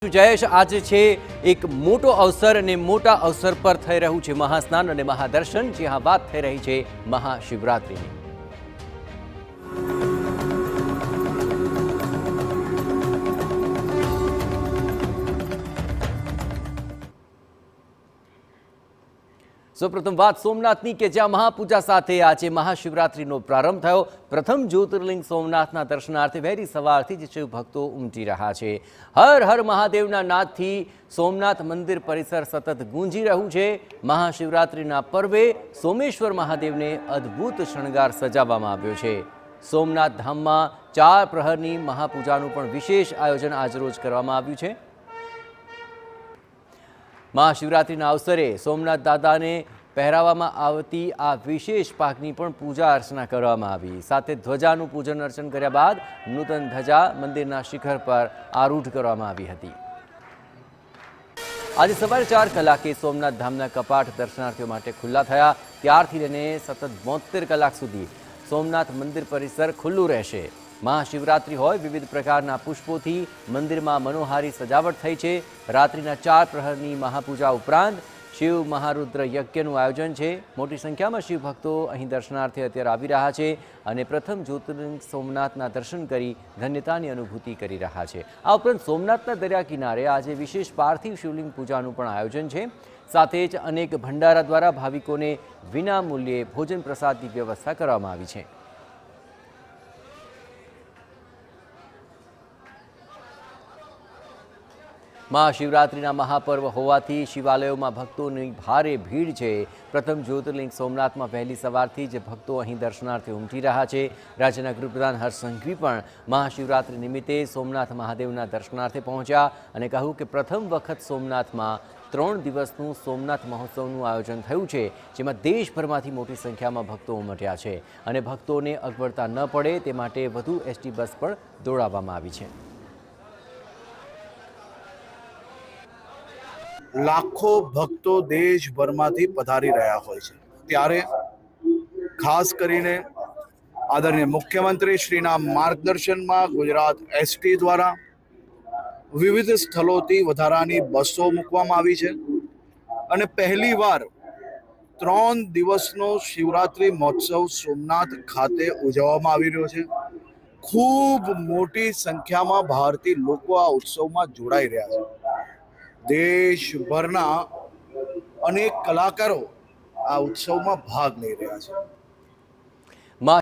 જયેશ, આજે છે એક મોટો અવસર અને મોટા અવસર પર થઈ રહ્યું છે મહાસ્નાન અને મહાદર્શન, જ્યાં વાત થઈ રહી છે મહાશિવરાત્રિની। સૌપ્રથમ વાત સોમનાથની કે જ્યાં મહાપૂજા સાથે આજે મહાશિવરાત્રિનો પ્રારંભ થયો। પ્રથમ જ્યોતિર્લિંગ સોમનાથના દર્શનાર્થે વહેલી સવારથી જ શિવ ભક્તો ઉમટી રહ્યા છે। હર હર મહાદેવના નાદથી સોમનાથ મંદિર પરિસર સતત ગુંજી રહ્યું છે। મહાશિવરાત્રિના પર્વે સોમેશ્વર મહાદેવને અદ્ભુત શણગાર સજાવવામાં આવ્યો છે। સોમનાથ ધામમાં 4 પ્રહરની મહાપૂજાનું પણ વિશેષ આયોજન આજરોજ કરવામાં આવ્યું છે। મહાશિવરાત્રિના અવસરે સોમનાથ દાદાને પહેરાવવામાં આવતી આ વિશેષ પાઘની પણ પૂજા અર્ચના કરવામાં આવી। સાથે ધ્વજાનું પૂજન અર્ચન કર્યા બાદ નૂતન ધજા મંદિરના શિખર પર આરૂઢ કરવામાં આવી હતી। આજે સવારે 4 કલાકે સોમનાથ ધામના કપાટ દર્શનાર્થીઓ માટે ખુલ્લા થયા। ત્યારથી લઈને સતત 72 કલાક સુધી સોમનાથ મંદિર પરિસર ખુલ્લું રહેશે। મહાશિવરાત્રિ હોય, વિવિધ પ્રકારના પુષ્પોથી મંદિરમાં મનોહારી સજાવટ થઈ છે। રાત્રિના 4 પ્રહરની મહાપૂજા ઉપરાંત શિવ મહારુદ્ર યજ્ઞનું આયોજન છે। મોટી સંખ્યામાં શિવ ભક્તો અહીં દર્શનાર્થે અત્યારે આવી રહ્યા છે અને પ્રથમ જ્યોતિર્લિંગ સોમનાથના દર્શન કરી ધન્યતાની અનુભૂતિ કરી રહ્યા છે। આ ઉપરાંત સોમનાથના દરિયા કિનારે આજે વિશેષ પાર્થિવ શિવલિંગ પૂજાનું પણ આયોજન છે। સાથે જ અનેક ભંડારા દ્વારા ભાવિકોને વિના મૂલ્યે ભોજન પ્રસાદની વ્યવસ્થા કરવામાં આવી છે। મહાશિવરાત્રિના મહાપર્વ હોવાથી શિવાલયોમાં ભક્તોની ભારે ભીડ છે। પ્રથમ જ્યોતિર્લિંગ સોમનાથમાં વહેલી સવારથી જ ભક્તો અહીં દર્શનાર્થે ઉમટી રહ્યા છે। રાજ્યના ગૃહપ્રધાન હર્ષ સંઘવી પણ મહાશિવરાત્રિ નિમિત્તે સોમનાથ મહાદેવના દર્શનાર્થે પહોંચ્યા અને કહ્યું કે પ્રથમ વખત સોમનાથમાં 3 દિવસનું સોમનાથ મહોત્સવનું આયોજન થયું છે, જેમાં દેશભરમાંથી મોટી સંખ્યામાં ભક્તો ઉમટ્યા છે અને ભક્તોને અગવડતા ન પડે તે માટે વધુ એસટી બસ પણ દોડાવવામાં આવી છે। લાખો ભક્તો દેશભરમાંથી પધારી રહ્યા હોય છે, ત્યારે ખાસ કરીને આદરણીય મુખ્યમંત્રી શ્રીના માર્ગદર્શનમાં ગુજરાત એસટી દ્વારા વિવિધ સ્થળોથી વધારાની બસો મૂકવામાં આવી છે અને પહેલીવાર 3 દિવસનો શિવરાત્રિ મહોત્સવ સોમનાથ ખાતે ઉજવવામાં આવી રહ્યો છે। ખૂબ મોટી સંખ્યામાં ભારતીય લોકો આ ઉત્સવમાં જોડાઈ રહ્યા છે। દેશભરના અનેક કલાકારો આ ઉત્સવમાં ભાગ લઈ રહ્યા છે।